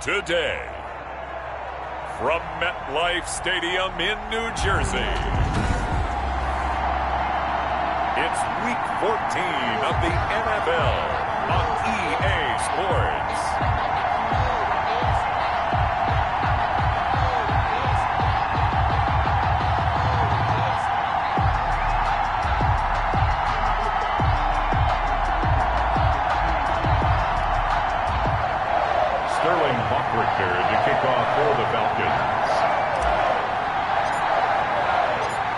Today, from MetLife Stadium in New Jersey, it's Week 14 of the NFL on EA Sports. To kick off for the Falcons.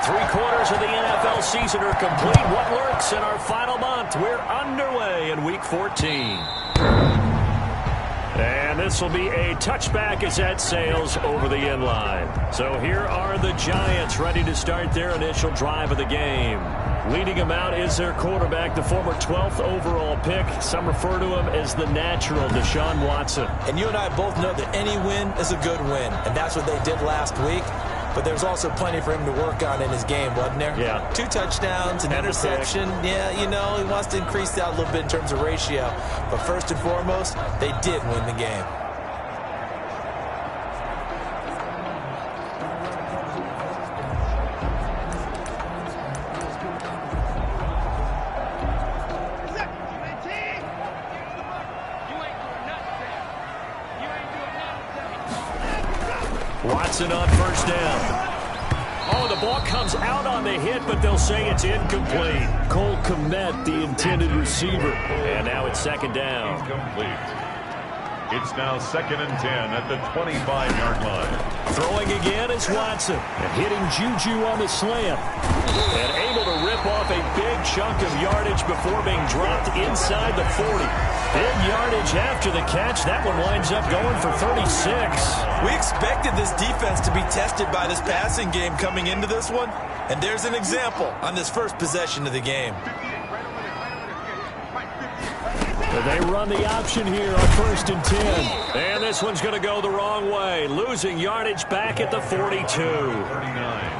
3 quarters of the NFL season are complete. What works in our final month? We're underway in Week 14. And this will be a touchback as that sails over the end line. So here are the Giants ready to start their initial drive of the game. Leading them out is their quarterback, the former 12th overall pick. Some refer to him as the natural, Deshaun Watson. And you and I both know that any win is a good win, and that's what they did last week. But there's also plenty for him to work on in his game, wasn't there? Yeah. 2 touchdowns, an interception. Yeah, you know, he wants to increase that a little bit in terms of ratio. But first and foremost, they did win the game. Watson on first down. Oh, the ball comes out on the hit, but they'll say it's incomplete. Cole Kmet, the intended receiver. And now it's second down. Incomplete. It's now 2nd and 10 at the 25-yard line. Throwing again is Watson. And hitting Juju on the slant. And able to rip off a big chunk of yardage before being dropped inside the 40. Big yardage after the catch. That one winds up going for 36. We expected this defense to be tested by this passing game coming into this one. And there's an example on this first possession of the game. They run the option here on 1st and 10. And this one's going to go the wrong way. Losing yardage back at the 42.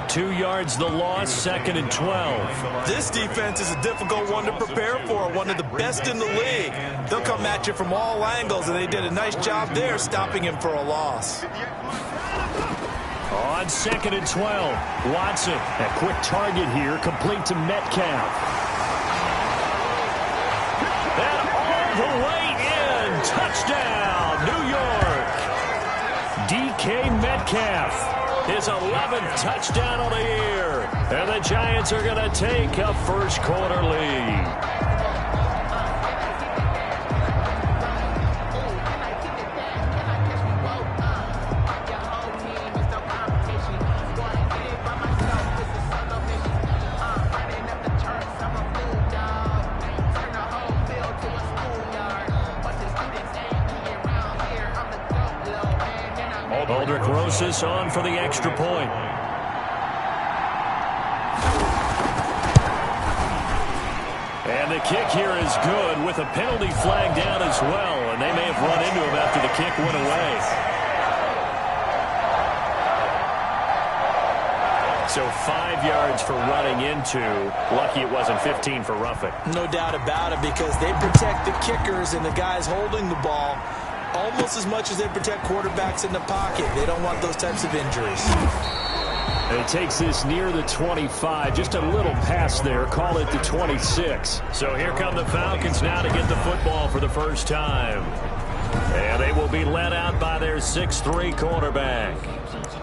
2 yards the loss, 2nd and 12. This defense is a difficult one to prepare for, one of the best in the league. They'll come at you from all angles, and they did a nice job there stopping him for a loss. On 2nd and 12, Watson, a quick target here, complete to Metcalf. The way in, touchdown, New York. DK Metcalf, his 11th touchdown of the year. And the Giants are going to take a first quarter lead. Aldrich Rosas on for the extra point. And the kick here is good with a penalty flag down as well. And they may have run into him after the kick went away. So 5 yards for running into. Lucky it wasn't 15 for roughing. No doubt about it, because they protect the kickers and the guys holding the ball almost as much as they protect quarterbacks in the pocket. They don't want those types of injuries. And it takes this near the 25. Just a little pass there. Call it the 26. So here come the Falcons now to get the football for the first time. And they will be led out by their 6'3" quarterback.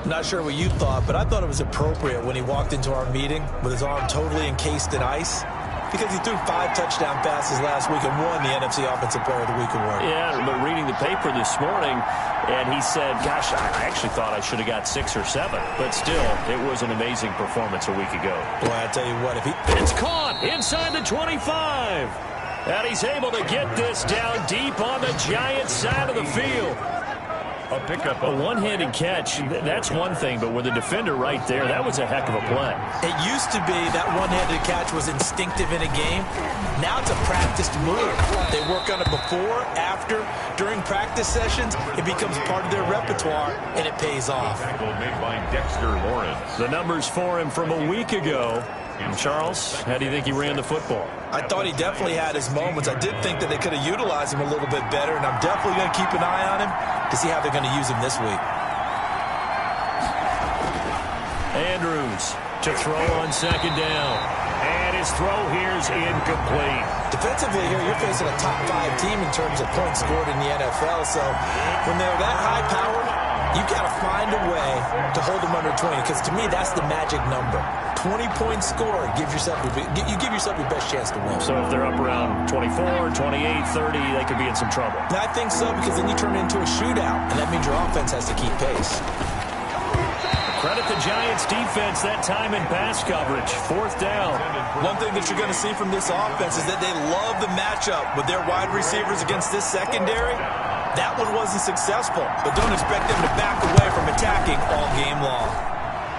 Not sure what you thought, but I thought it was appropriate when he walked into our meeting with his arm totally encased in ice, because he threw 5 touchdown passes last week and won the NFC Offensive Player of the Week award. Yeah, but reading the paper this morning, and he said, gosh, I actually thought I should have got 6 or 7. But still, it was an amazing performance a week ago. Boy, I tell you what, if he... It's caught inside the 25. And he's able to get this down deep on the Giants' side of the field. A pickup. A one-handed catch, that's one thing, but with a defender right there, that was a heck of a play. It used to be that one-handed catch was instinctive in a game. Now it's a practiced move. They work on it before, after, during practice sessions. It becomes part of their repertoire, and it pays off. Tackle made by Dexter Lawrence. The numbers for him from a week ago. Charles, how do you think he ran the football? I thought he definitely had his moments. I did think that they could have utilized him a little bit better, and I'm definitely going to keep an eye on him to see how they're going to use him this week. Andrews to throw on second down. And his throw here is incomplete. Defensively here, you're facing a top 5 team in terms of points scored in the NFL. So when they're that high-powered, you got to find a way to hold them under 20, because to me, that's the magic number. 20 points scored, you give yourself your best chance to win. So if they're up around 24, 28, 30, they could be in some trouble. I think so, because then you turn it into a shootout, and that means your offense has to keep pace. Credit the Giants' defense that time in pass coverage. 4th down. One thing that you're going to see from this offense is that they love the matchup with their wide receivers against this secondary. That one wasn't successful, but don't expect them to back away from attacking all game long.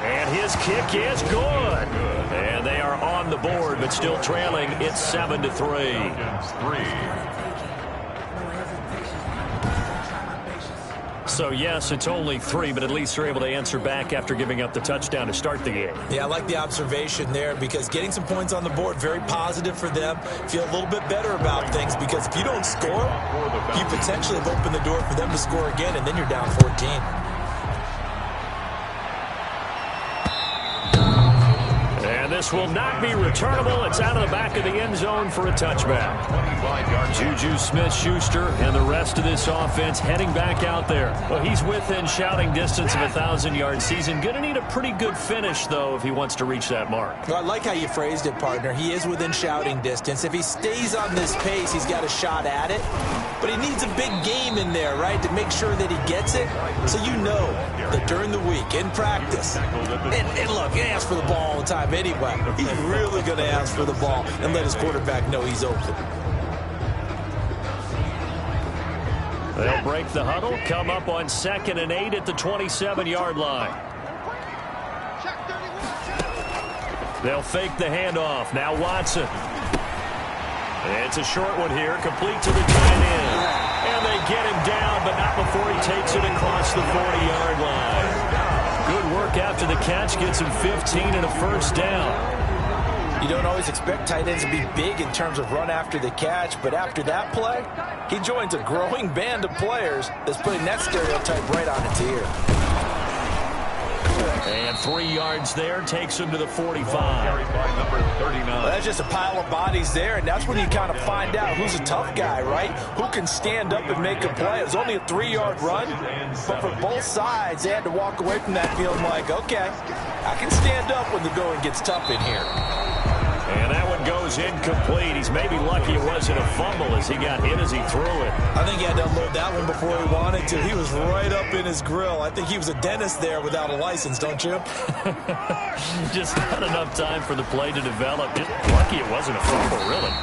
And his kick is good. And they are on the board, but still trailing. It's 7-3. So, yes, it's only 3, but at least they're able to answer back after giving up the touchdown to start the game. Yeah, I like the observation there, because getting some points on the board, very positive for them. Feel a little bit better about things, because if you don't score, you potentially have opened the door for them to score again, and then you're down 14. This will not be returnable. It's out of the back of the end zone for a touchback. Juju Smith-Schuster and the rest of this offense heading back out there. Well, he's within shouting distance of a 1,000-yard season. Going to need a pretty good finish, though, if he wants to reach that mark. Well, I like how you phrased it, partner. He is within shouting distance. If he stays on this pace, he's got a shot at it. But he needs a big game in there, right, to make sure that he gets it. So you know that during the week, in practice, and look, he asks for the ball all the time anyway. He's really going to ask for the ball and let his quarterback know he's open. They'll break the huddle, come up on 2nd and 8 at the 27-yard line. They'll fake the handoff. Now Watson. It's a short one here, complete to the tight end. And they get him down, but not before he takes it across the 40-yard line. Good work after the catch, gets him 15 and a first down. You don't always expect tight ends to be big in terms of run after the catch, but after that play, he joins a growing band of players that's putting that stereotype right on its ear. And 3 yards there, takes him to the 45. Well, that's just a pile of bodies there, and that's when you kind of find out who's a tough guy, right? Who can stand up and make a play. It was only a 3-yard run, but for both sides, they had to walk away from that feeling like, okay, I can stand up when the going gets tough in here. And that one goes incomplete. He's maybe lucky it wasn't a fumble as he got hit as he threw it. I think he had to unload that one before he wanted to. He was right up in his grill. I think he was a dentist there without a license, don't you? Just not enough time for the play to develop. Just lucky it wasn't a fumble, really.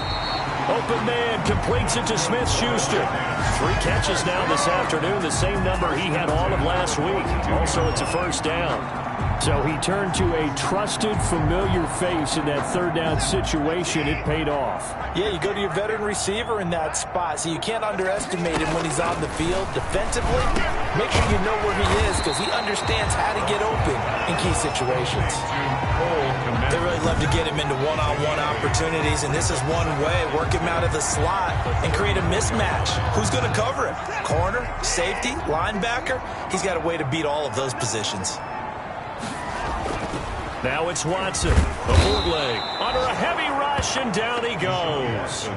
Open man completes it to Smith-Schuster. 3 catches now this afternoon, the same number he had all of last week. Also, it's a first down. So he turned to a trusted, familiar face in that 3rd down situation. It paid off. Yeah, you go to your veteran receiver in that spot, so you can't underestimate him when he's on the field. Defensively, make sure you know where he is, because he understands how to get open in key situations. They really love to get him into one-on-one opportunities, and this is one way. Work him out of the slot and create a mismatch. Who's going to cover him? Corner, safety, linebacker? He's got a way to beat all of those positions. Now it's Watson, the bootleg, under a heavy rush, and down he goes.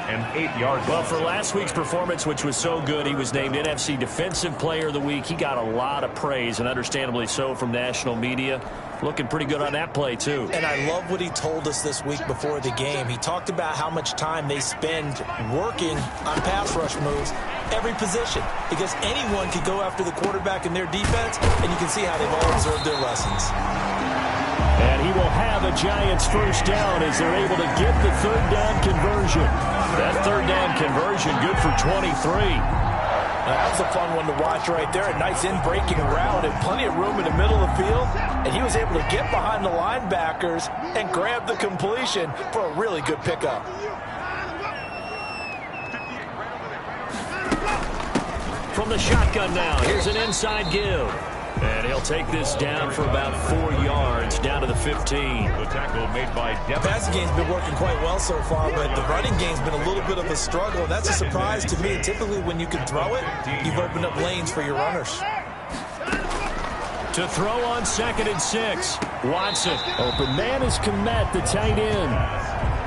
And 8 yards. Well, for last week's performance, which was so good, he was named NFC Defensive Player of the Week. He got a lot of praise, and understandably so, from national media. Looking pretty good on that play, too. And I love what he told us this week before the game. He talked about how much time they spend working on pass rush moves, every position, because anyone could go after the quarterback in their defense, and you can see how they've all observed their lessons. And he will have a Giants first down as they're able to get the 3rd down conversion. That 3rd down conversion good for 23. That was a fun one to watch right there. A nice in-breaking route and plenty of room in the middle of the field. And he was able to get behind the linebackers and grab the completion for a really good pickup. From the shotgun now, here's an inside give. And he'll take this down for about 4 yards, down to the 15. The tackle made by The passing game's been working quite well so far, but the running game's been a little bit of a struggle. That's a surprise to me. Typically, when you can throw it, you've opened up lanes for your runners. To throw on 2nd and 6. Watson. Open man is Kmet, the tight end.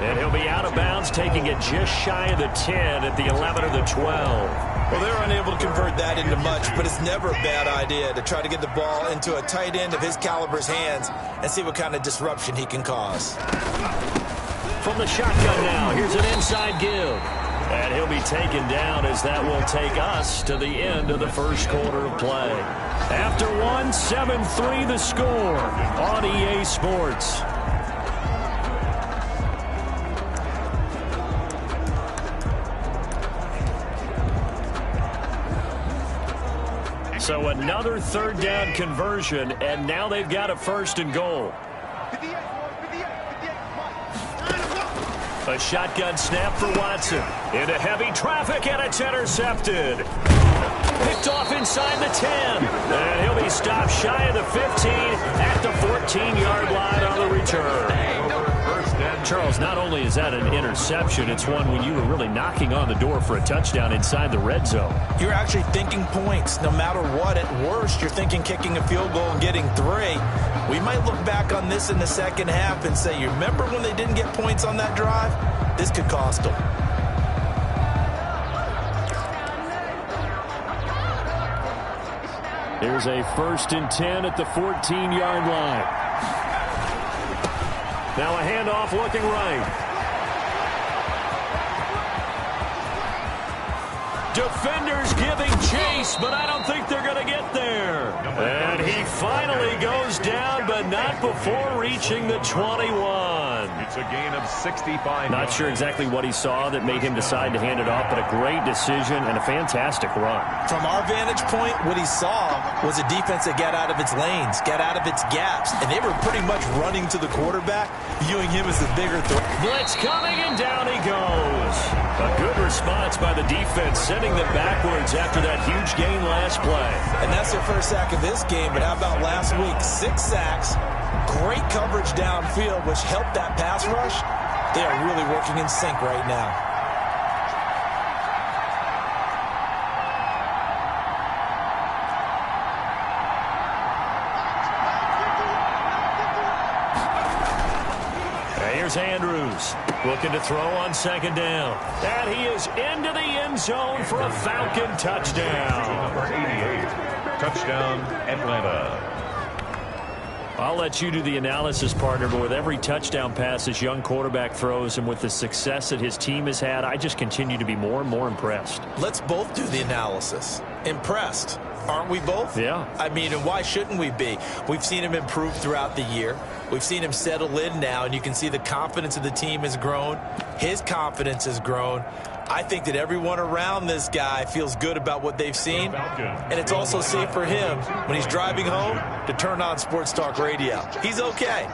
And he'll be out of bounds, taking it just shy of the 10 at the 11 or the 12. Well, they're unable to convert that into much, but it's never a bad idea to try to get the ball into a tight end of his caliber's hands and see what kind of disruption he can cause. From the shotgun now, here's an inside give. And he'll be taken down as that will take us to the end of the first quarter of play. After 1, 7-3 the score on EA Sports. So another 3rd down conversion, and now they've got a 1st and goal. A shotgun snap for Watson. Into heavy traffic, and it's intercepted. Picked off inside the 10. And he'll be stopped shy of the 15 at the 14-yard line on the return. Charles, not only is that an interception, it's one when you were really knocking on the door for a touchdown inside the red zone. You're actually thinking points. No matter what, at worst, you're thinking kicking a field goal and getting 3. We might look back on this in the second half and say, you remember when they didn't get points on that drive? This could cost them. Here's a 1st and 10 at the 14-yard line. Now a handoff looking right. Defenders giving chase, but I don't think they're going to get there. And he finally goes down, but not before reaching the 21. It's a gain of 65. Not sure exactly what he saw that made him decide to hand it off, but a great decision and a fantastic run. From our vantage point, what he saw was a defense that got out of its lanes, got out of its gaps, and they were pretty much running to the quarterback, viewing him as the bigger threat. Blitz coming, and down he goes. A good response by the defense, sending them backwards after that huge gain last play. And that's their first sack of this game, but how about last week? 6 sacks, great coverage downfield, which helped that pass rush. They are really working in sync right now. Here's Andrews looking to throw on 2nd down. And he is into the end zone for a Falcon touchdown. Number 88. Touchdown, Atlanta. I'll let you do the analysis, partner, but with every touchdown pass this young quarterback throws and with the success that his team has had, I just continue to be more and more impressed. Let's both do the analysis. Impressed. Aren't we both? Yeah. I mean, and why shouldn't we be? We've seen him improve throughout the year. We've seen him settle in now, and you can see the confidence of the team has grown. His confidence has grown. I think that everyone around this guy feels good about what they've seen, and it's also safe for him when he's driving home to turn on Sports Talk Radio. He's okay.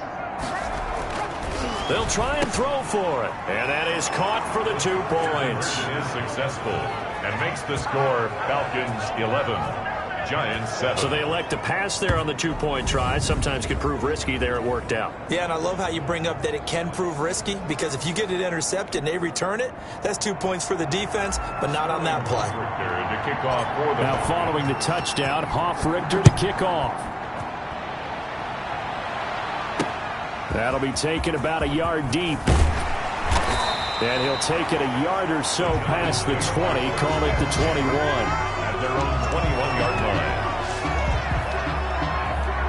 They'll try and throw for it, and that is caught for the 2 points. Is successful and makes the score Falcons 11. Giants 7. So they elect to pass there on the 2-point try. Sometimes could prove risky. There it worked out. Yeah, and I love how you bring up that it can prove risky, because if you get it intercepted and they return it, that's 2 points for the defense, but not on that play. To kick off for the now following the touchdown, Hoff-Richter to kick off. That'll be taken about a yard deep. And he'll take it a yard or so past the 20, call it the 21. Their own 21-yard line.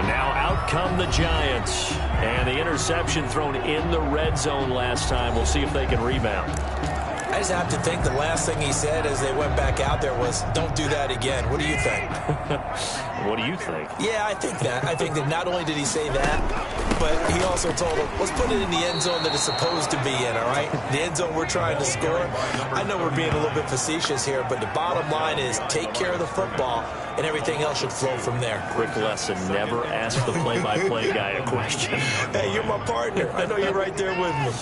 Now out come the Giants. And the interception thrown in the red zone last time. We'll see if they can rebound. I just have to think the last thing he said as they went back out there was, don't do that again. What do you think? What do you think? Yeah, I think that. I think that not only did he say that, but he also told him, let's put it in the end zone that it's supposed to be in, all right? The end zone we're trying to score. I know we're being a little bit facetious here, but the bottom line is take care of the football, and everything else should flow from there. Quick lesson, never ask the play-by-play guy a question. Hey, you're my partner. I know you're right there with me.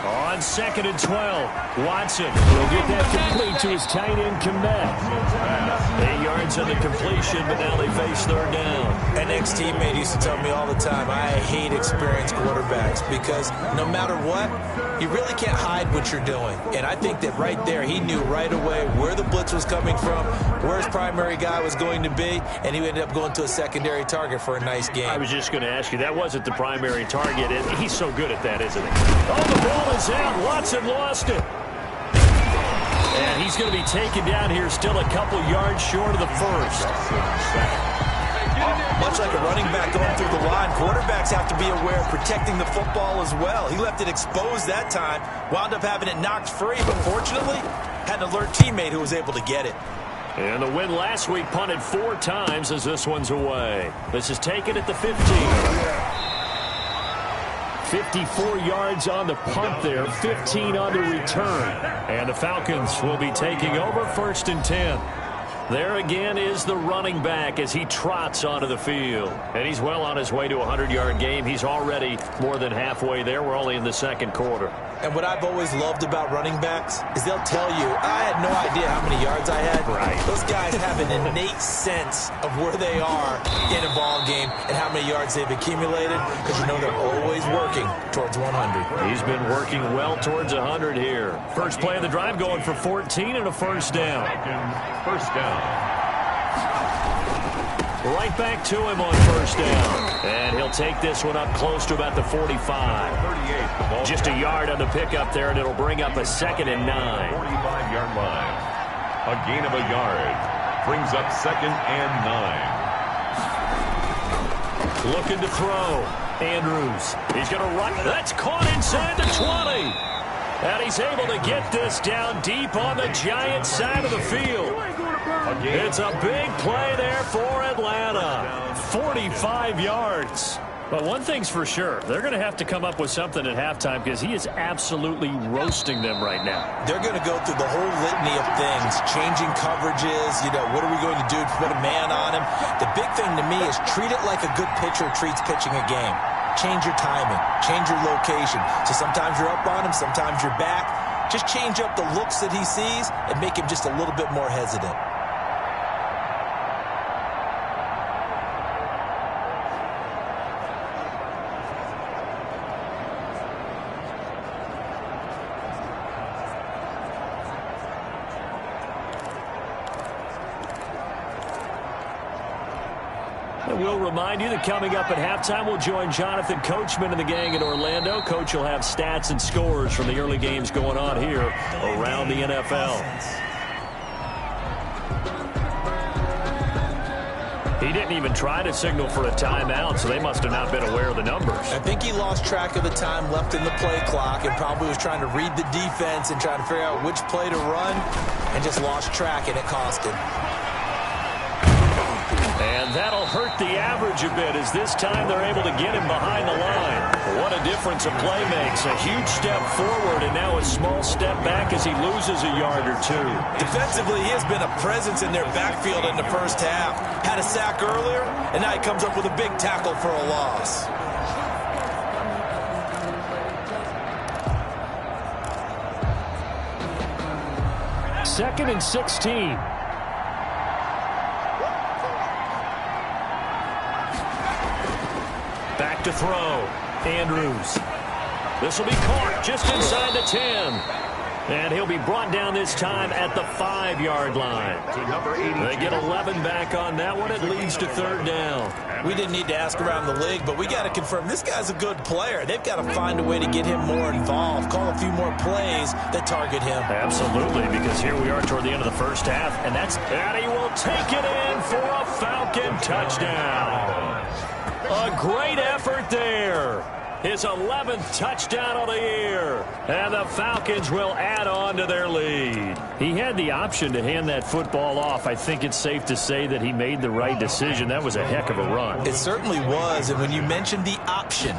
On 2nd and 12, Watson will get that complete to his tight end, Kmet. 8 yards yards on the completion, but now they face third down. An ex-teammate used to tell me all the time, I hate experienced quarterbacks because no matter what, you really can't hide what you're doing. And I think that right there, he knew right away where the blitz was coming from, where his primary guy was going to be, and he ended up going to a secondary target for a nice game. I was just going to ask you, that wasn't the primary target, and he's so good at that, isn't he? Oh, the ball is out. Watson lost it. And he's going to be taken down here, still a couple yards short of the first. Much like a running back going through the line, quarterbacks have to be aware of protecting the football as well. He left it exposed that time, wound up having it knocked free, but fortunately had an alert teammate who was able to get it. And the win last week punted 4 times as this one's away. This is taken at the 15. 54 yards on the punt there, 15 on the return. And the Falcons will be taking over 1st and 10. There again is the running back as he trots onto the field. And he's well on his way to a 100-yard game. He's already more than halfway there. We're only in the second quarter. And what I've always loved about running backs is they'll tell you, I had no idea how many yards I had. Right. Those guys have an innate sense of where they are in a ball game and how many yards they've accumulated because you know they're always working towards 100. He's been working well towards 100 here. First play of the drive going for 14 and a first down. First down. Right back to him on first down. And he'll take this one up close to about the 45. Just a yard on the pickup there, and it'll bring up a 2nd and 9. 45-yard line. A gain of a yard. Brings up 2nd and 9. Looking to throw. Andrews. He's going to run. That's caught inside the 20. And he's able to get this down deep on the Giants side of the field. It's a big play there for Atlanta. 45 yards. But one thing's for sure, they're going to have to come up with something at halftime because he is absolutely roasting them right now. They're going to go through the whole litany of things, changing coverages, what are we going to do to put a man on him? The big thing to me is treat it like a good pitcher treats pitching a game. Change your timing, change your location. So sometimes you're up on him, sometimes you're back. Just change up the looks that he sees and make him just a little bit more hesitant. We'll remind you that coming up at halftime, we'll join Jonathan Coachman and the gang in Orlando. Coach will have stats and scores from the early games going on here around the NFL. He didn't even try to signal for a timeout, so they must have not been aware of the numbers. I think he lost track of the time left in the play clock and probably was trying to read the defense and trying to figure out which play to run and just lost track, and it cost him. And that'll hurt the average a bit as this time they're able to get him behind the line. What a difference a play makes. A huge step forward and now a small step back as he loses a yard or two. Defensively, he has been a presence in their backfield in the first half. Had a sack earlier, and now he comes up with a big tackle for a loss. Second and 16. Back to throw. Andrews. This will be caught just inside the 10. And he'll be brought down this time at the 5-yard line. They get 11 back on that one. It leads to third down. We didn't need to ask around the league, but we got to confirm this guy's a good player. They've got to find a way to get him more involved, call a few more plays that target him. Absolutely, because here we are toward the end of the first half, and he will take it in for a Falcon touchdown. A great effort there. His 11th touchdown of the year. And the Falcons will add on to their lead. He had the option to hand that football off. I think it's safe to say that he made the right decision. That was a heck of a run. It certainly was. And when you mentioned the option,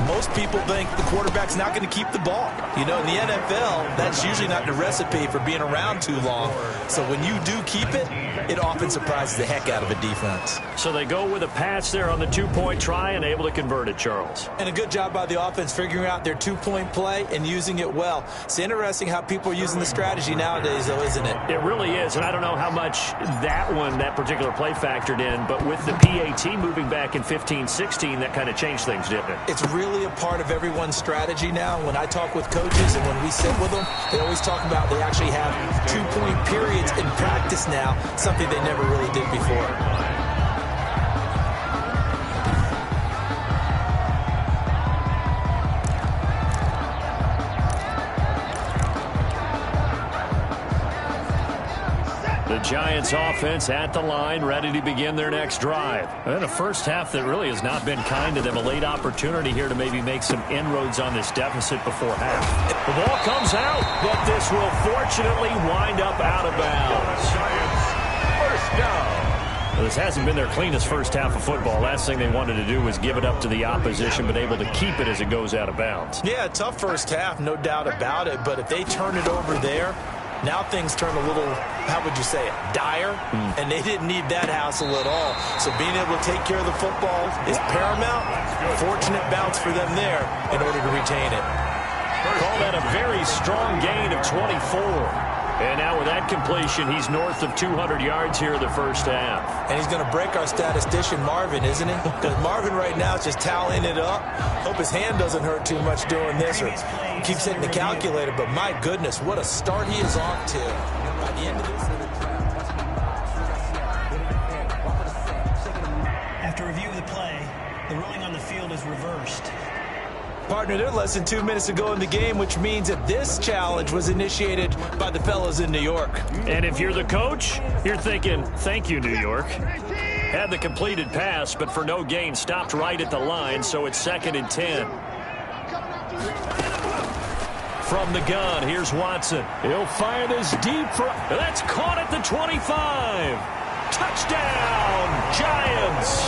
most people think the quarterback's not going to keep the ball. You know, in the NFL, that's usually not the recipe for being around too long. So when you do keep it, it often surprises the heck out of a defense. So they go with a pass there on the two-point try and able to convert it, Charles. And a good job by the offense figuring out their two-point play and using it well. It's interesting how people are using the strategy nowadays, though, isn't it? It really is, and I don't know how much that particular play factored in, but with the PAT moving back in 15-16, that kind of changed things, didn't it? It's really a part of everyone's strategy now. When I talk with coaches and when we sit with them, they always talk about they actually have two-point periods in practice now, something they never really did before. The Giants offense at the line, ready to begin their next drive. And a first half that really has not been kind to them. A late opportunity here to maybe make some inroads on this deficit before half. The ball comes out, but this will fortunately wind up out of bounds. First down. Well, this hasn't been their cleanest first half of football. Last thing they wanted to do was give it up to the opposition, but able to keep it as it goes out of bounds. Yeah, tough first half, no doubt about it. But if they turn it over there, now things turn a little, how would you say it, dire, and they didn't need that hassle at all. So being able to take care of the football is paramount. Fortunate bounce for them there in order to retain it. Call that a very strong gain of 24. And now with that completion, he's north of 200 yards here in the first half. And he's going to break our statistician, Marvin, isn't he? Because Marvin right now is just tallying it up. Hope his hand doesn't hurt too much doing this or keeps hitting the calculator. But my goodness, what a start he is off to. By the end of this. After review of the play, the ruling on the field is reversed. Partner, they're less than 2 minutes to go in the game, which means that this challenge was initiated by the fellows in New York. And if you're the coach, you're thinking, thank you, New York. Had the completed pass, but for no gain, stopped right at the line, so it's 2nd and 10. From the gun, here's Watson. He'll fire this deep for... That's caught at the 25. Touchdown, Giants.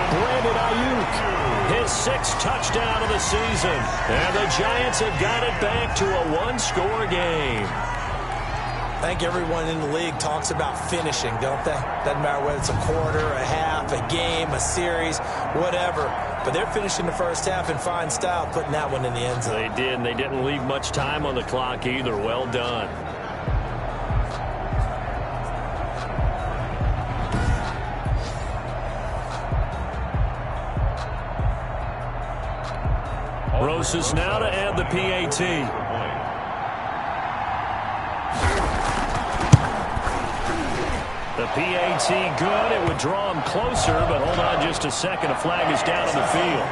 Brandon Ayuk. His 6th touchdown of the season. And the Giants have got it back to a one-score game. I think everyone in the league talks about finishing, don't they? Doesn't matter whether it's a quarter, a half, a game, a series, whatever. But they're finishing the first half in fine style, putting that one in the end zone. They did, and they didn't leave much time on the clock either. Well done. Rosas now to add the PAT. The PAT good. It would draw him closer, but hold on just a second. A flag is down on the field.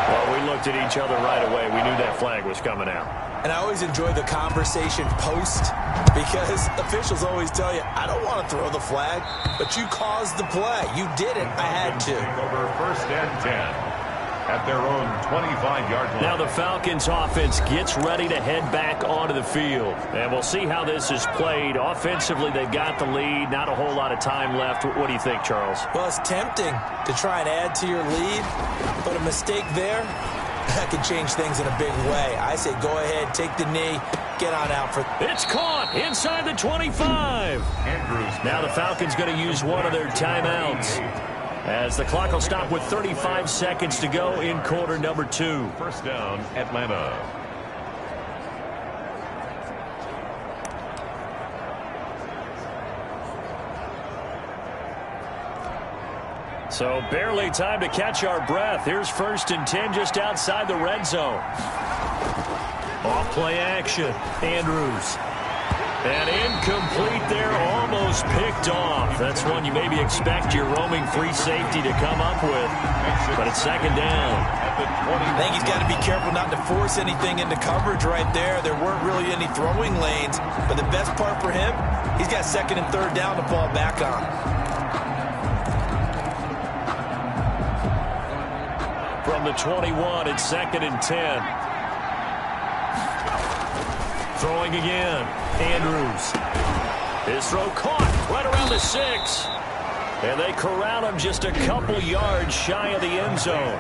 Well, we looked at each other right away. We knew that flag was coming out. And I always enjoy the conversation post because officials always tell you, I don't want to throw the flag, but you caused the play. You did it. I had to. Over 1st and 10 at their own 25-yard line. Now the Falcons offense gets ready to head back onto the field. And we'll see how this is played. Offensively, they've got the lead. Not a whole lot of time left. What do you think, Charles? Well, it's tempting to try and add to your lead, but a mistake there, that can change things in a big way. I say go ahead, take the knee, get on out for... It's caught inside the 25. Andrews. Now the Falcons going to use one of their timeouts as the clock will stop with 35 seconds to go in quarter number 2. First down, Atlanta. So barely time to catch our breath. Here's 1st and 10 just outside the red zone. Off play action. Andrews. And incomplete there, almost picked off. That's one you maybe expect your roaming free safety to come up with. But it's 2nd down. I think he's got to be careful not to force anything into coverage right there. There weren't really any throwing lanes. But the best part for him, he's got 2nd and 3rd down to fall back on. From the 21, it's 2nd and 10. Throwing again. Andrews. His throw caught right around the 6. And they corral him just a couple yards shy of the end zone.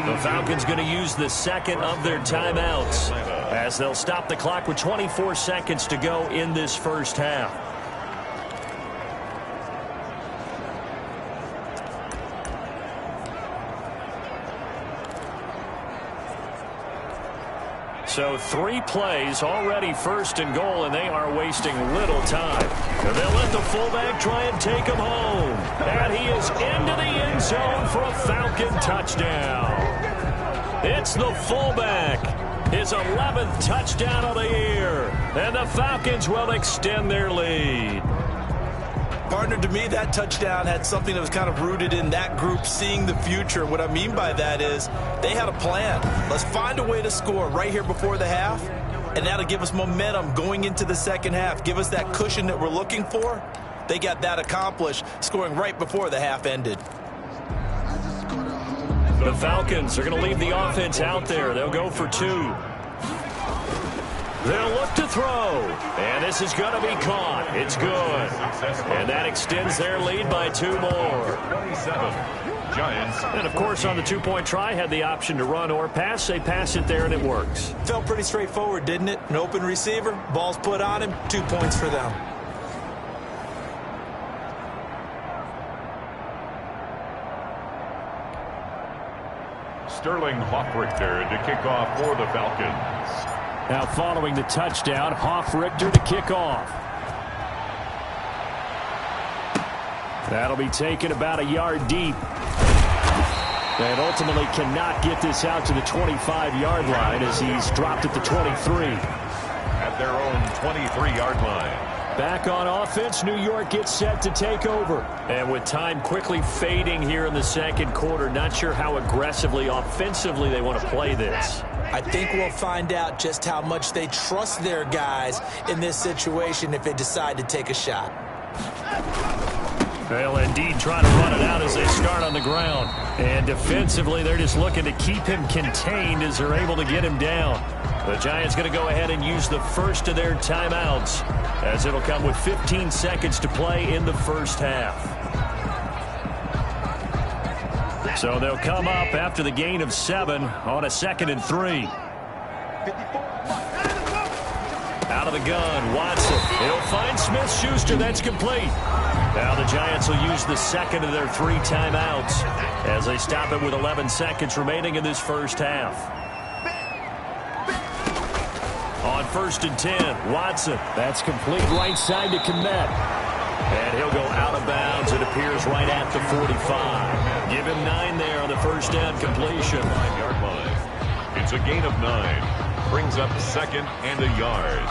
The Falcons going to use the second of their timeouts as they'll stop the clock with 24 seconds to go in this first half. So 3 plays already first and goal, and they are wasting little time. And they'll let the fullback try and take him home. And he is into the end zone for a Falcon touchdown. It's the fullback. His 11th touchdown of the year. And the Falcons will extend their lead. Partner, to me, that touchdown had something that was kind of rooted in that group seeing the future. What I mean by that is they had a plan. Let's find a way to score right here before the half, and that'll give us momentum going into the second half, give us that cushion that we're looking for. They got that accomplished, scoring right before the half ended. The Falcons are going to leave the offense out there. They'll go for 2. They'll look to throw, and this is going to be caught. It's good. And that extends their lead by 2 more. 27, Giants. And, of course, on the 2-point try, had the option to run or pass. They pass it there, and it works. Felt pretty straightforward, didn't it? An open receiver, ball's put on him, 2 points for them. Sterling Hoffrichter to kick off for the Falcons. Now following the touchdown, Hoffrichter to kick off. That'll be taken about a yard deep. And ultimately cannot get this out to the 25-yard line as he's dropped at the 23. At their own 23-yard line. Back on offense, New York gets set to take over. And with time quickly fading here in the second quarter, not sure how aggressively, offensively they want to play this. I think we'll find out just how much they trust their guys in this situation if they decide to take a shot. They'll indeed try to run it out as they start on the ground. And defensively, they're just looking to keep him contained as they're able to get him down. The Giants going to go ahead and use the first of their timeouts as it'll come with 15 seconds to play in the first half. So they'll come up after the gain of 7 on a 2nd and 3. Out of the gun, Watson. He'll find Smith-Schuster. That's complete. Now the Giants will use the second of their 3 timeouts as they stop it with 11 seconds remaining in this first half. On 1st and 10, Watson. That's complete right side to Kmet. And he'll go out of bounds. It appears right at the 45. Give him 9 there on the first down completion. 5-yard line. It's a gain of 9. Brings up 2nd and a yard.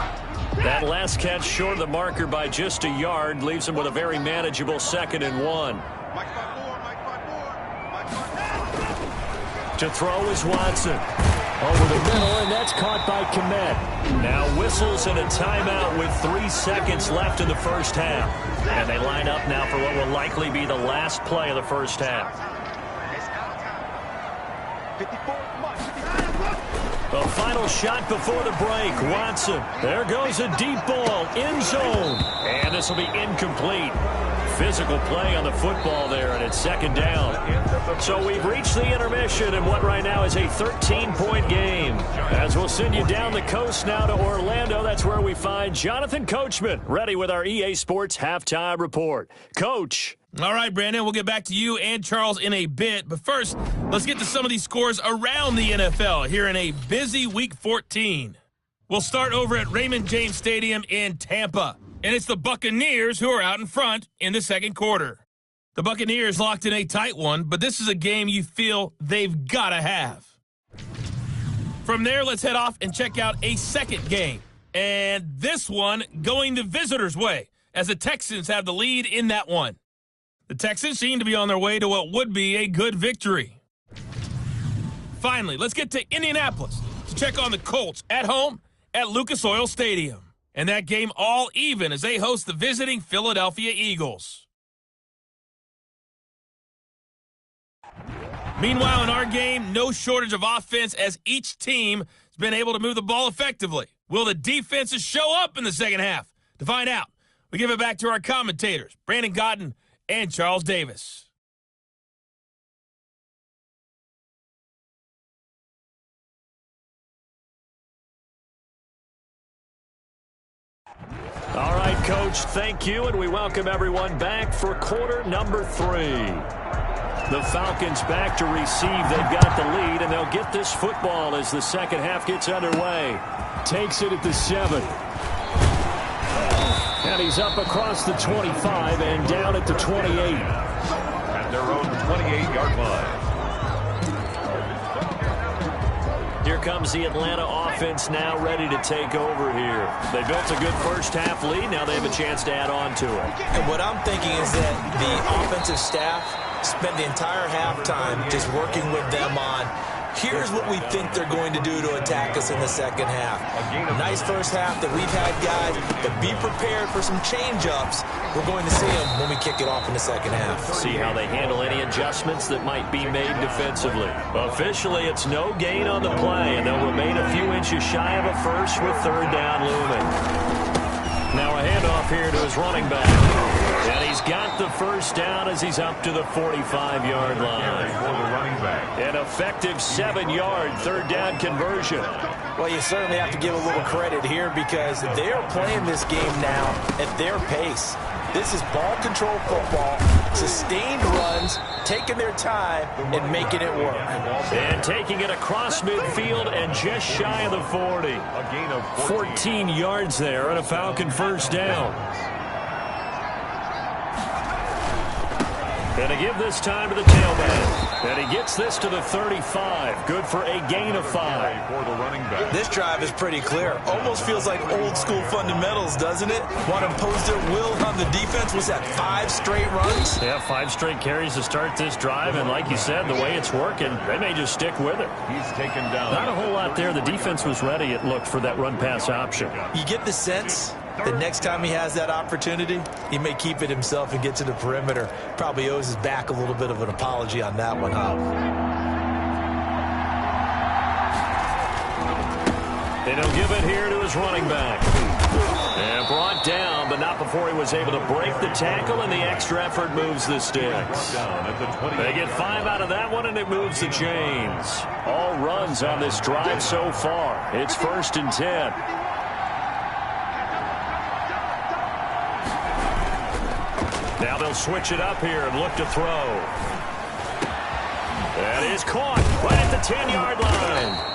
That last catch short of the marker by just a yard leaves him with a very manageable 2nd and 1. To throw is Watson. Over the middle, and that's caught by Kmet. Now whistles and a timeout with 3 seconds left in the first half. And they line up now for what will likely be the last play of the first half. The final shot before the break. Watson. There goes a deep ball. End zone. And this will be incomplete. Physical play on the football there, and it's 2nd down. So we've reached the intermission in what right now is a 13-point game. As we'll send you down the coast now to Orlando, that's where we find Jonathan Coachman, ready with our EA Sports Halftime Report. Coach. All right, Brandon, we'll get back to you and Charles in a bit. But first, let's get to some of these scores around the NFL here in a busy Week 14. We'll start over at Raymond James Stadium in Tampa. And it's the Buccaneers who are out in front in the second quarter. The Buccaneers locked in a tight one, but this is a game you feel they've got to have. From there, let's head off and check out a second game. And this one going the visitors' way, as the Texans have the lead in that one. The Texans seem to be on their way to what would be a good victory. Finally, let's get to Indianapolis to check on the Colts at home at Lucas Oil Stadium. And that game all even as they host the visiting Philadelphia Eagles. Meanwhile, in our game, no shortage of offense as each team has been able to move the ball effectively. Will the defenses show up in the second half? To find out, we give it back to our commentators, Brandon Gotten and Charles Davis. All right, Coach, thank you, and we welcome everyone back for quarter number 3. The Falcons back to receive. They've got the lead, and they'll get this football as the second half gets underway. Takes it at the 7. And he's up across the 25 and down at the 28. At their own 28-yard line. Here comes the Atlanta offense now ready to take over here. They built a good first half lead. Now they have a chance to add on to it. And what I'm thinking is that the offensive staff spent the entire halftime just working with them on, here's what we think they're going to do to attack us in the second half. Nice first half that we've had, guys, but be prepared for some change-ups. We're going to see them when we kick it off in the second half. See how they handle any adjustments that might be made defensively. Officially, it's no gain on the play, and they'll remain a few inches shy of a first with third down looming. Now a handoff here to his running back. And he's got the first down as he's up to the 45-yard line. An effective 7-yard third down conversion. Well, you certainly have to give a little credit here because they are playing this game now at their pace. This is ball control football, sustained runs, taking their time and making it work. And taking it across midfield and just shy of the 40. 14 yards there and a Falcon first down. And to give this time to the tailback. And he gets this to the 35. Good for a gain of 5. This drive is pretty clear. Almost feels like old school fundamentals, doesn't it? Want to impose their will on the defense. Was that 5 straight runs? Yeah, 5 straight carries to start this drive. And like you said, the way it's working, they may just stick with it. He's taken down. Not a whole lot there. The defense was ready, it looked, for that run-pass option. You get the sense the next time he has that opportunity, he may keep it himself and get to the perimeter. Probably owes his back a little bit of an apology on that one, huh? And he'll give it here to his running back. And brought down, but not before he was able to break the tackle, and the extra effort moves the sticks. They get 5 out of that one, and it moves the chains. All runs on this drive so far. It's 1st and 10. Now they'll switch it up here and look to throw. That is caught right at the 10-yard line.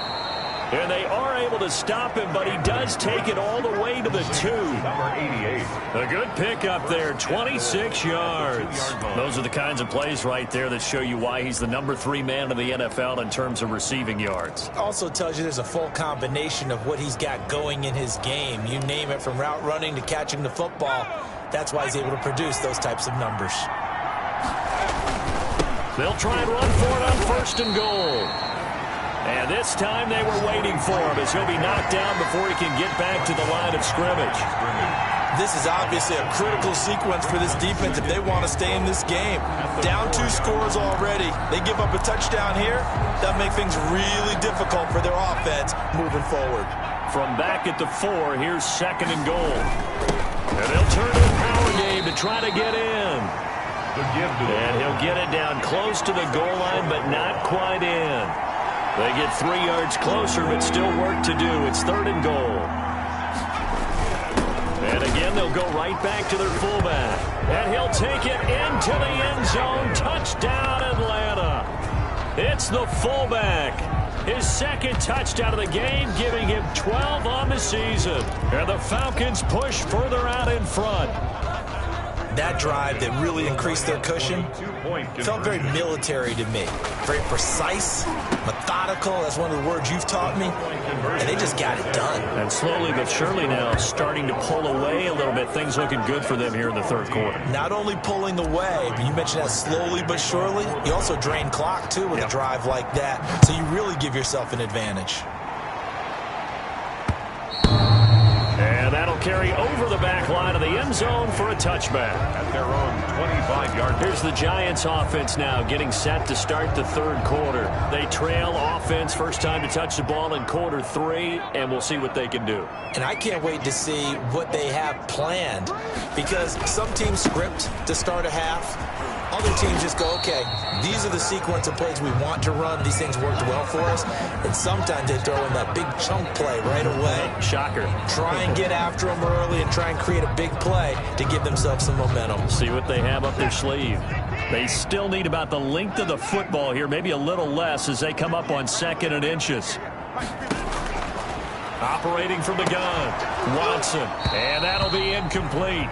And they are able to stop him, but he does take it all the way to the 2. Number 88. A good pickup there, 26 yards. Those are the kinds of plays right there that show you why he's the number 3 man in the NFL in terms of receiving yards. Also tells you there's a full combination of what he's got going in his game. You name it, from route running to catching the football. That's why he's able to produce those types of numbers. They'll try and run for it on 1st and goal. And this time they were waiting for him as he'll be knocked down before he can get back to the line of scrimmage. This is obviously a critical sequence for this defense if they want to stay in this game. Down 2 scores already. They give up a touchdown here. That'll make things really difficult for their offense moving forward. From back at the 4, here's 2nd and goal. And they'll turn to the power game to try to get in. And he'll get it down close to the goal line, but not quite in. They get 3 yards closer, but still work to do. It's 3rd and goal. And again, they'll go right back to their fullback. And he'll take it into the end zone. Touchdown, Atlanta. It's the fullback. His 2nd touchdown of the game, giving him 12 on the season. And the Falcons push further out in front. That drive that really increased their cushion felt very military to me. Very precise, methodical. That's one of the words you've taught me. And they just got it done. And slowly but surely now starting to pull away a little bit. Things looking good for them here in the 3rd quarter. Not only pulling away, but you mentioned that slowly but surely. You also drain clock, too, with a drive like that. So you really give yourself an advantage. And that'll carry over the back line of the end zone for a touchback. At their own 25-yard. Here's the Giants offense now getting set to start the third quarter. They trail offense first time to touch the ball in quarter 3, and we'll see what they can do. And I can't wait to see what they have planned, because some teams script to start a half. Other teams just go, okay, these are the sequence of plays we want to run. These things worked well for us. And sometimes they throw in that big chunk play right away. Shocker. Try and get after them early and try and create a big play to give themselves some momentum. See what they have up their sleeve. They still need about the length of the football here, maybe a little less as they come up on 2nd and inches. Operating from the gun, Watson, and that'll be incomplete.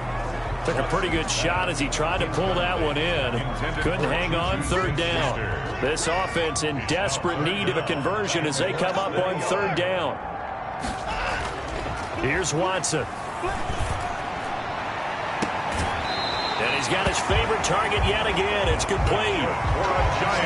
Took a pretty good shot as he tried to pull that one in. Couldn't hang on, 3rd down. This offense in desperate need of a conversion as they come up on 3rd down. Here's Watson. And he's got his favorite target yet again. It's complete.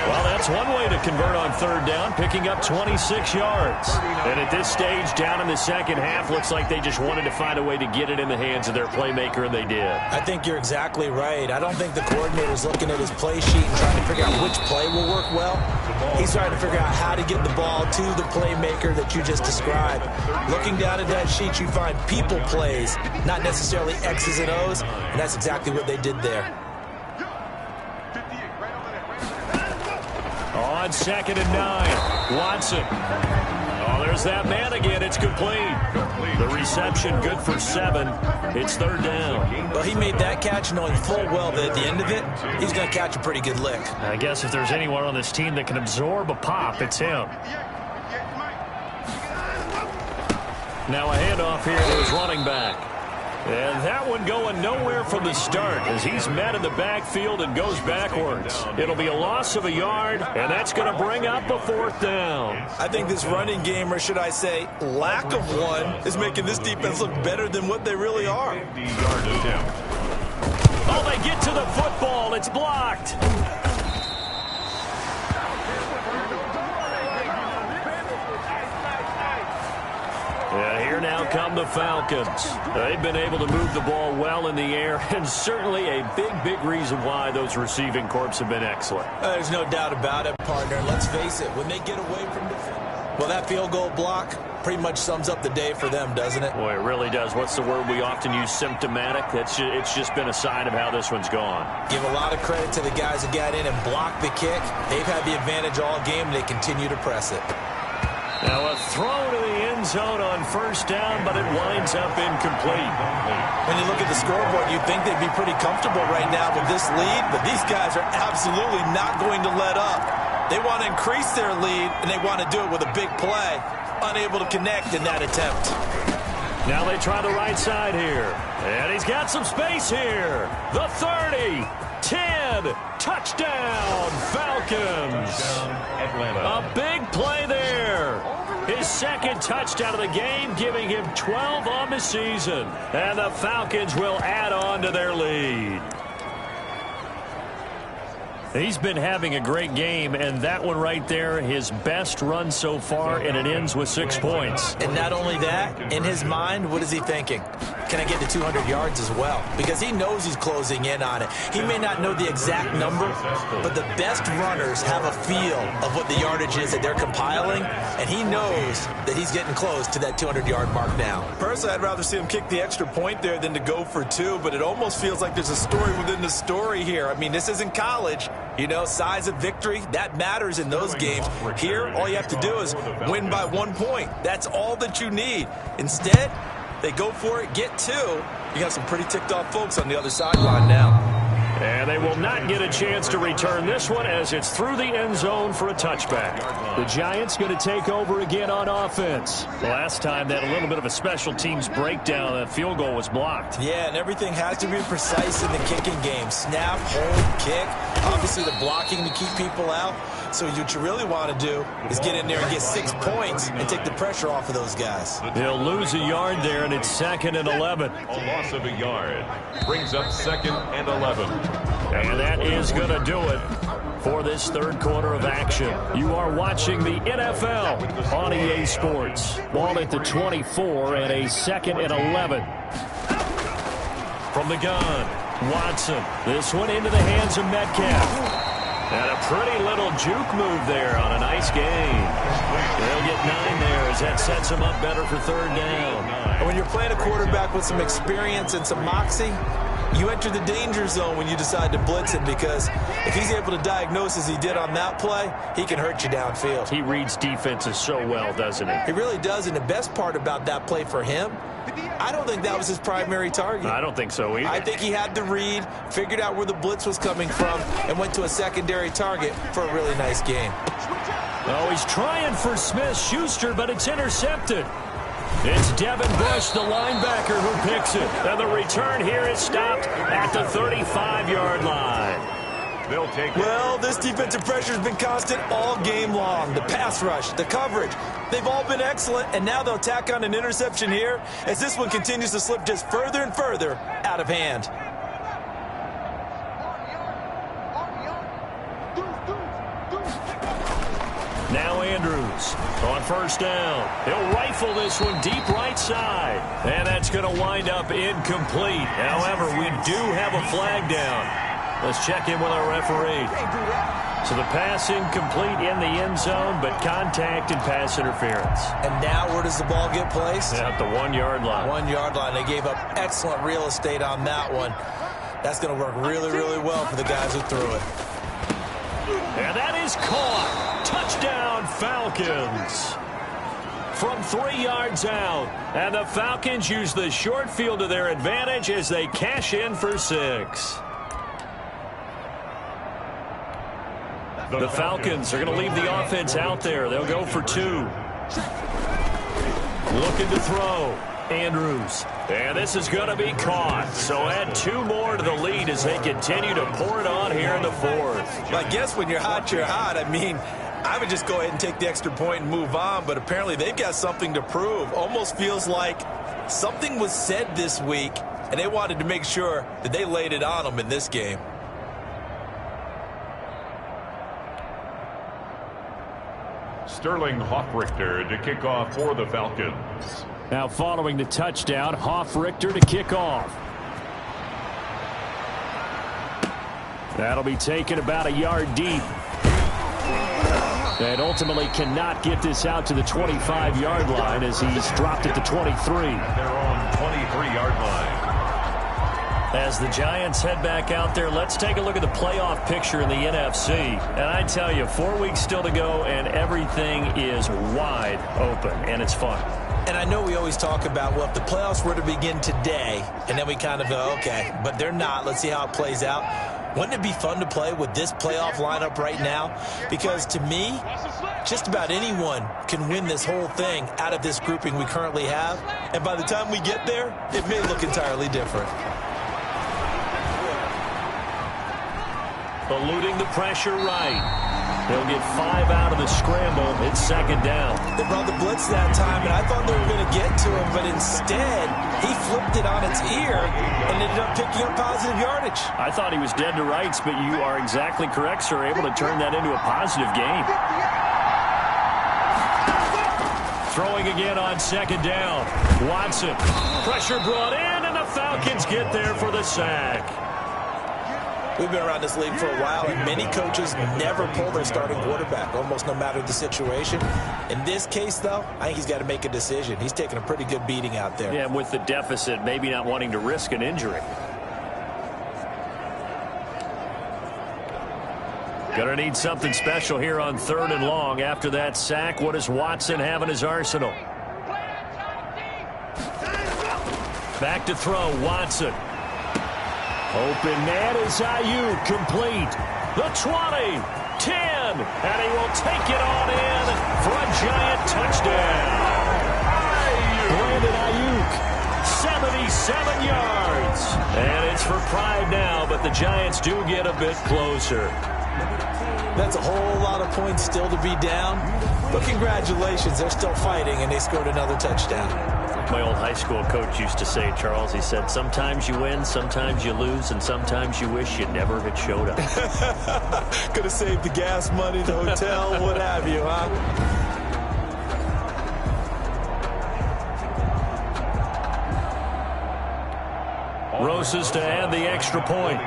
Well, that's one way to convert on 3rd down, picking up 26 yards. And at this stage, down in the second half, looks like they just wanted to find a way to get it in the hands of their playmaker, and they did. I think you're exactly right. I don't think the coordinator's looking at his play sheet and trying to figure out which play will work well. He's trying to figure out how to get the ball to the playmaker that you just described. Looking down at that sheet, you find people plays, not necessarily X's and O's, and that's exactly what they did there. On 2nd and 9, Watson. Oh, there's that man again. It's complete. The reception good for 7. It's 3rd down. Well, he made that catch knowing full well that at the end of it, he's going to catch a pretty good lick. I guess if there's anyone on this team that can absorb a pop, it's him. Now a handoff here to his running back. And that one going nowhere from the start as he's met in the backfield and goes backwards. It'll be a loss of a yard, and that's going to bring up a 4th down. I think this running game, or should I say lack of one, is making this defense look better than what they really are. 50-yard attempt. Oh, they get to the football. It's blocked. Yeah, here now come the Falcons. They've been able to move the ball well in the air, and certainly a big reason why those receiving corps have been excellent. There's no doubt about it, partner. Let's face it, when they get away from defense, well, that field goal block pretty much sums up the day for them, doesn't it? Boy, it really does. What's the word we often use? Symptomatic. It's just been a sign of how this one's gone. Give a lot of credit to the guys who got in and blocked the kick. They've had the advantage all game, and they continue to press it. Now a throw to the end zone on 1st down, but it winds up incomplete. When you look at the scoreboard, you'd think they'd be pretty comfortable right now with this lead, but these guys are absolutely not going to let up. They want to increase their lead, and they want to do it with a big play. Unable to connect in that attempt. Now they try the right side here. And he's got some space here. The 30, 10, touchdown, Falcons. A big play there. His 2nd touchdown of the game, giving him 12 on the season. And the Falcons will add on to their lead. He's been having a great game, and that one right there, his best run so far, and it ends with 6 points. And not only that, in his mind, what is he thinking? Can I get to 200 yards as well? Because he knows he's closing in on it. He may not know the exact number, but the best runners have a feel of what the yardage is that they're compiling, and he knows that he's getting close to that 200-yard mark now. Personally, I'd rather see him kick the extra point there than to go for 2, but it almost feels like there's a story within the story here. I mean, this isn't college. You know, size of victory, that matters in those games. Here, all you have to do is win by 1 point. That's all that you need. Instead, they go for it, get 2. You got some pretty ticked off folks on the other sideline now. And they will not get a chance to return this one as it's through the end zone for a touchback. The Giants going to take over again on offense. Last time, that a little bit of a special teams breakdown. That field goal was blocked. Yeah, and everything has to be precise in the kicking game. Snap, hold, kick. Obviously, the blocking to keep people out. So what you really want to do is get in there and get 6 points and take the pressure off of those guys. They'll lose a yard there, and it's 2nd and 11. A loss of a yard brings up 2nd and 11. And that is going to do it. for this third quarter of action. You are watching the NFL on EA Sports. Ball at the 24 and a 2nd and 11. From the gun, Watson. This one into the hands of Metcalf. And a pretty little juke move there on a nice game. They'll get 9 there as that sets them up better for third down. And when you're playing a quarterback with some experience and some moxie, you enter the danger zone when you decide to blitz him, because if he's able to diagnose as he did on that play, he can hurt you downfield. He reads defenses so well, doesn't he? He really does, and the best part about that play for him, I don't think that was his primary target. I don't think so either. I think he had the read, figured out where the blitz was coming from, and went to a secondary target for a really nice game. Oh, he's trying for Smith-Schuster, but it's intercepted. It's Devin Bush, the linebacker, who picks it. And the return here is stopped at the 35-yard line. They'll take it. Well, this defensive pressure has been constant all game long. The pass rush, the coverage, they've all been excellent, and now they'll tack on an interception here as this one continues to slip just further and further out of hand. Now Andrews on first down. He'll rifle this one deep right side. And that's going to wind up incomplete. However, we do have a flag down. Let's check in with our referee. So the pass incomplete in the end zone, but contact and pass interference. And now where does the ball get placed? At the 1-yard line. 1-yard line. They gave up excellent real estate on that one. That's going to work really, really well for the guys who threw it. And that is caught. Touchdown, Falcons. From 3 yards out. And the Falcons use the short field to their advantage as they cash in for 6. The Falcons are going to leave the offense out there. They'll go for 2. Looking to throw. Andrews. And this is going to be caught. So add 2 more to the lead as they continue to pour it on here in the 4th. I guess when you're hot, you're hot. I mean, I would just go ahead and take the extra point and move on, but apparently they've got something to prove. Almost feels like something was said this week, and they wanted to make sure that they laid it on them in this game. Sterling Hoffrichter to kick off for the Falcons. Now following the touchdown, Hoffrichter to kick off. That'll be taken about a yard deep. And ultimately cannot get this out to the 25-yard line as he's dropped at the 23. They're on 23-yard line. As the Giants head back out there, let's take a look at the playoff picture in the NFC. And I tell you, 4 weeks still to go, and everything is wide open, and it's fun. And I know we always talk about, well, if the playoffs were to begin today, and then we kind of go, okay, but they're not. Let's see how it plays out. Wouldn't it be fun to play with this playoff lineup right now? Because to me, just about anyone can win this whole thing out of this grouping we currently have. And by the time we get there, it may look entirely different. Eluding the pressure right. They'll get 5 out of the scramble. It's 2nd down. They brought the blitz that time, and I thought they were going to get to him, but instead, he flipped it on its ear and ended up picking up positive yardage. I thought he was dead to rights, but you are exactly correct, sir. Able to turn that into a positive game. Throwing again on 2nd down. Watson. Pressure brought in, and the Falcons get there for the sack. We've been around this league for a while, and many coaches never pull their starting quarterback, almost no matter the situation. In this case, though, I think he's got to make a decision. He's taking a pretty good beating out there. Yeah, and with the deficit, maybe not wanting to risk an injury. Gonna need something special here on 3rd and long. After that sack, what does Watson have in his arsenal? Back to throw, Watson. Open man is Ayuk, complete. The 20, 10, and he will take it on in for a Giant touchdown. Brandon Ayuk, 77 yards. And it's for pride now, but the Giants do get a bit closer. That's a whole lot of points still to be down. But congratulations, they're still fighting, and they scored another touchdown. My old high school coach used to say, Charles, he said, sometimes you win, sometimes you lose, and sometimes you wish you never had showed up. Could have saved the gas money, the hotel, what have you, huh? Roses to add the extra point.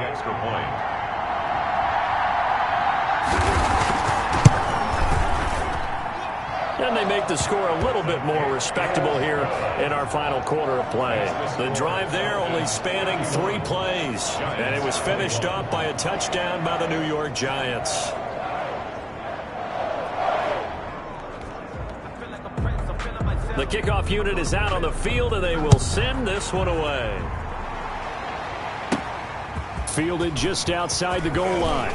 And they make the score a little bit more respectable here in our final quarter of play. The drive there only spanning 3 plays. And it was finished up by a touchdown by the New York Giants. The kickoff unit is out on the field, and they will send this one away. Fielded just outside the goal line.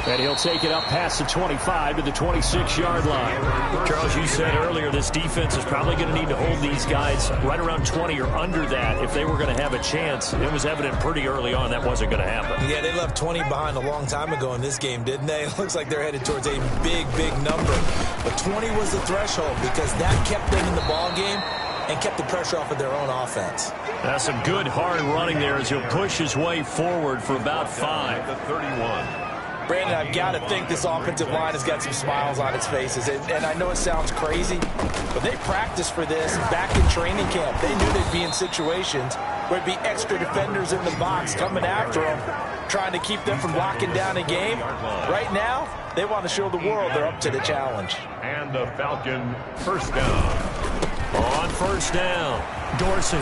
And he'll take it up past the 25 to the 26-yard line. Charles, you said earlier this defense is probably going to need to hold these guys right around 20 or under that if they were going to have a chance. It was evident pretty early on that wasn't going to happen. Yeah, they left 20 behind a long time ago in this game, didn't they? It looks like they're headed towards a big, big number. But 20 was the threshold because that kept them in the ball game and kept the pressure off of their own offense. That's some good hard running there as he'll push his way forward for about 5. The 31. Brandon, I've got to think this offensive line has got some smiles on its faces. And I know it sounds crazy, but they practiced for this back in training camp. They knew they'd be in situations where there'd be extra defenders in the box coming after them, trying to keep them from locking down a game. Right now, they want to show the world they're up to the challenge. And the Falcon first down. On first down, Dorsey.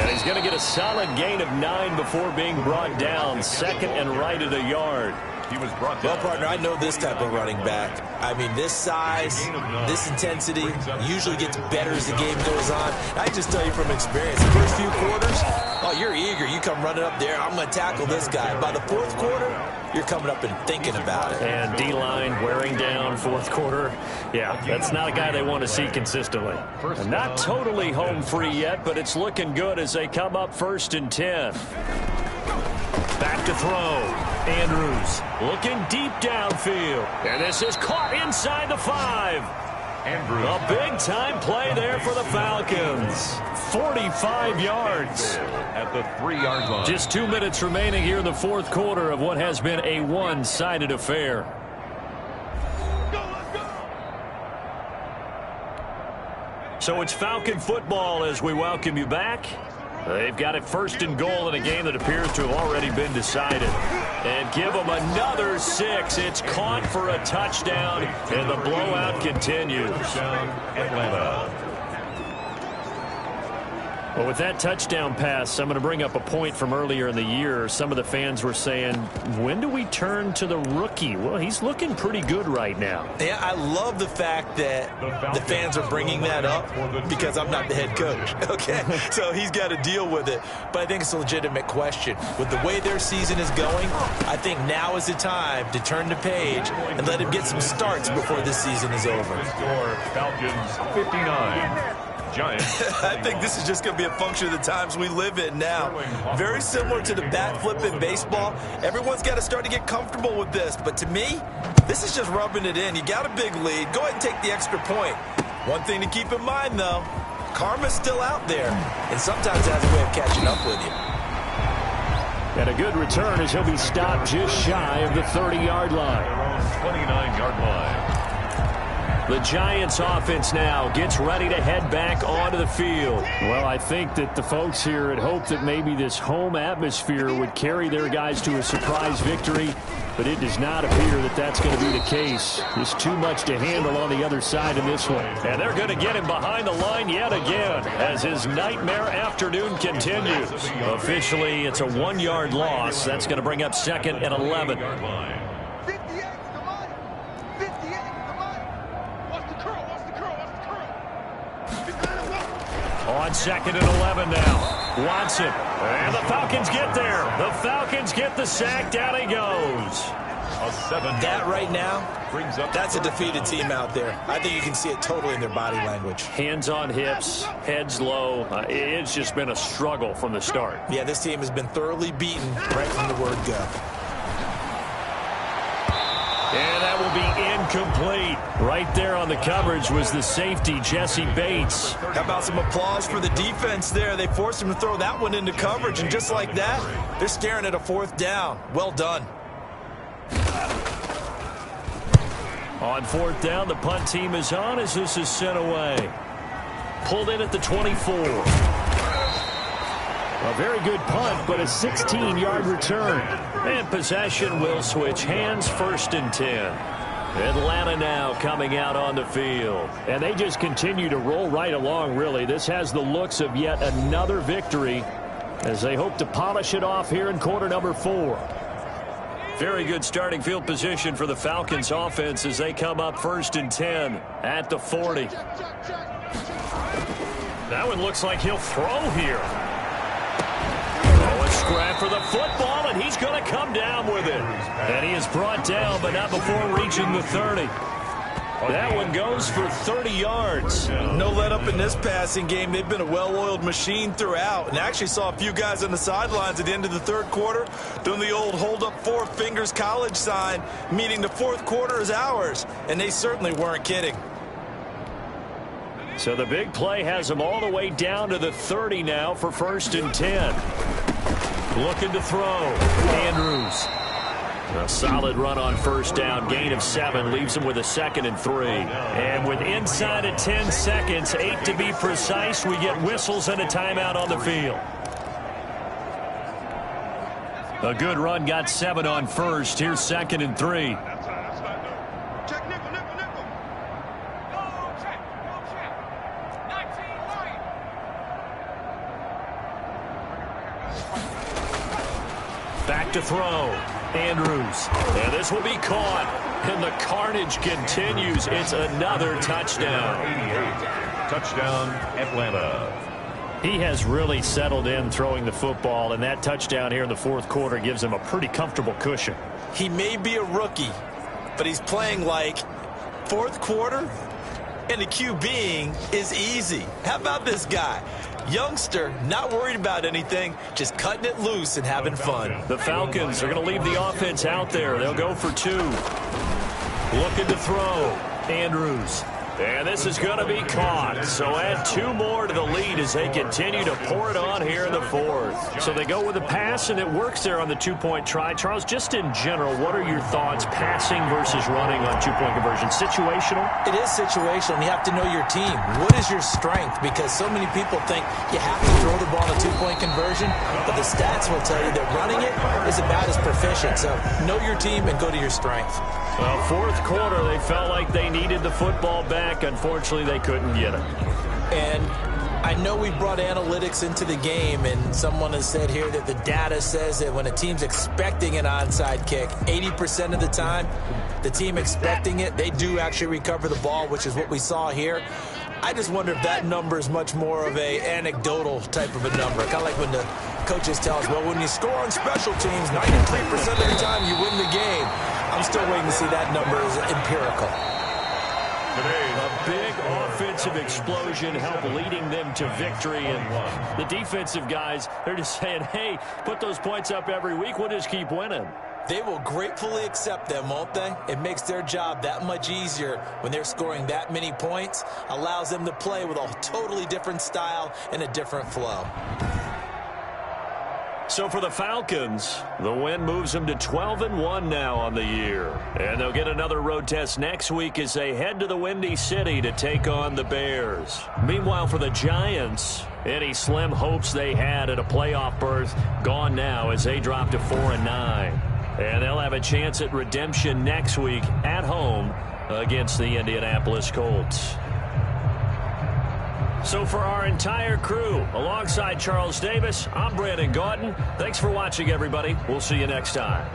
And he's going to get a solid gain of 9 before being brought down. Second and right at a yard. He was brought down. Well, partner, I know this type of running back. I mean, this size, this intensity usually gets better as the game goes on. I just tell you from experience, the first few quarters, oh, you're eager. You come running up there, I'm going to tackle this guy. By the fourth quarter, you're coming up and thinking about it. And D-line wearing down fourth quarter. Yeah, that's not a guy they want to see consistently. And not totally home free yet, but it's looking good as they come up 1st and 10. Back to throw. Andrews looking deep downfield. And this is caught inside the 5. Andrews. A big-time play there for the Falcons. 45 yards. At the 3-yard line. Just 2 minutes remaining here in the fourth quarter of what has been a one-sided affair. So it's Falcon football as we welcome you back. They've got it 1st and goal in a game that appears to have already been decided. And give them another 6. It's caught for a touchdown, and the blowout continues. Touchdown, Atlanta. Well, with that touchdown pass, I'm going to bring up a point from earlier in the year. Some of the fans were saying, when do we turn to the rookie? Well, he's looking pretty good right now. Yeah, I love the fact that the fans are bringing that up because I'm not the head coach, okay? So he's got to deal with it. But I think it's a legitimate question. With the way their season is going, I think now is the time to turn the page and let him get some starts before this season is over. Score, Falcons 59. Giants. I think this is just going to be a function of the times we live in now. Very similar to the bat flip in baseball. Everyone's got to start to get comfortable with this. But to me, this is just rubbing it in. You got a big lead. Go ahead and take the extra point. One thing to keep in mind, though, karma's still out there. And sometimes it has a way of catching up with you. And a good return as he'll be stopped just shy of the 30-yard line. Their own 29-yard line. The Giants offense now gets ready to head back onto the field. Well, I think that the folks here had hoped that maybe this home atmosphere would carry their guys to a surprise victory, but it does not appear that that's going to be the case. There's too much to handle on the other side in this one. And they're going to get him behind the line yet again as his nightmare afternoon continues. Officially, it's a 1-yard loss. That's going to bring up 2nd and 11. On 2nd and 11 now. Watson. And the Falcons get there. The Falcons get the sack. Down he goes. That right now, that's a defeated team out there. I think you can see it totally in their body language. Hands on hips, heads low. It's just been a struggle from the start. Yeah, this team has been thoroughly beaten right from the word go. incomplete. Right there on the coverage was the safety, Jesse Bates. How about some applause for the defense there? They forced him to throw that one into coverage, and just like that, they're staring at a 4th down. Well done. On 4th down, the punt team is on as this is sent away. Pulled in at the 24. A very good punt, but a 16-yard return. And possession will switch hands, 1st and 10. Atlanta now coming out on the field. And they just continue to roll right along, really. This has the looks of yet another victory as they hope to polish it off here in quarter number 4. Very good starting field position for the Falcons offense as they come up 1st and 10 at the 40. That one looks like he'll throw here. Oh, a scrap for the football, and he's going to come down with it. And he is brought down, but not before reaching the 30. That one goes for 30 yards. No let up in this passing game. They've been a well-oiled machine throughout, and actually saw a few guys on the sidelines at the end of the 3rd quarter doing the old hold up 4 fingers college sign, meaning the 4th quarter is ours, and they certainly weren't kidding. So the big play has them all the way down to the 30 now for 1st and 10. Looking to throw. Andrews. A solid run on 1st down. Gain of 7 leaves him with a 2nd and 3. And with inside of 10 seconds, 8 to be precise, we get whistles and a timeout on the field. A good run got 7 on 1st. Here's 2nd and 3. Back to throw. Andrews. And this will be caught. And the carnage continues. It's another touchdown. 88. Touchdown, Atlanta. He has really settled in throwing the football, and that touchdown here in the 4th quarter gives him a pretty comfortable cushion. He may be a rookie, but he's playing like 4th quarter, and the QBing is easy. How about this guy? Youngster, not worried about anything, just cutting it loose and having fun. The Falcons are going to leave the offense out there. They'll go for 2. Looking to throw. Andrews. And this is going to be caught. So add 2 more to the lead as they continue to pour it on here in the 4th. So they go with a pass, and it works there on the 2-point try. Charles, just in general, what are your thoughts passing versus running on 2-point conversion? Situational? It is situational, and you have to know your team. What is your strength? Because so many people think you have to throw the ball in a 2-point conversion, but the stats will tell you that running it is about as proficient. So know your team and go to your strength. Well, 4th quarter, they felt like they needed the football back. Unfortunately, they couldn't get it. And I know we brought analytics into the game, and someone has said here that the data says that when a team's expecting an onside kick, 80% of the time, the team expecting it, they do actually recover the ball, which is what we saw here. I just wonder if that number is much more of a anecdotal type of a number. Kind of like when the coaches tell us, well, when you score on special teams, 93% of the time you win the game. I'm still waiting to see that number as empirical. A big offensive explosion helped leading them to victory, and the defensive guys, they're just saying, hey, put those points up every week, we'll just keep winning. They will gratefully accept them, won't they? It makes their job that much easier when they're scoring that many points, allows them to play with a totally different style and a different flow. So for the Falcons, the win moves them to 12-1 now on the year. And they'll get another road test next week as they head to the Windy City to take on the Bears. Meanwhile, for the Giants, any slim hopes they had at a playoff berth gone now as they drop to 4-9. And they'll have a chance at redemption next week at home against the Indianapolis Colts. So for our entire crew, alongside Charles Davis, I'm Brandon Gauton. Thanks for watching, everybody. We'll see you next time.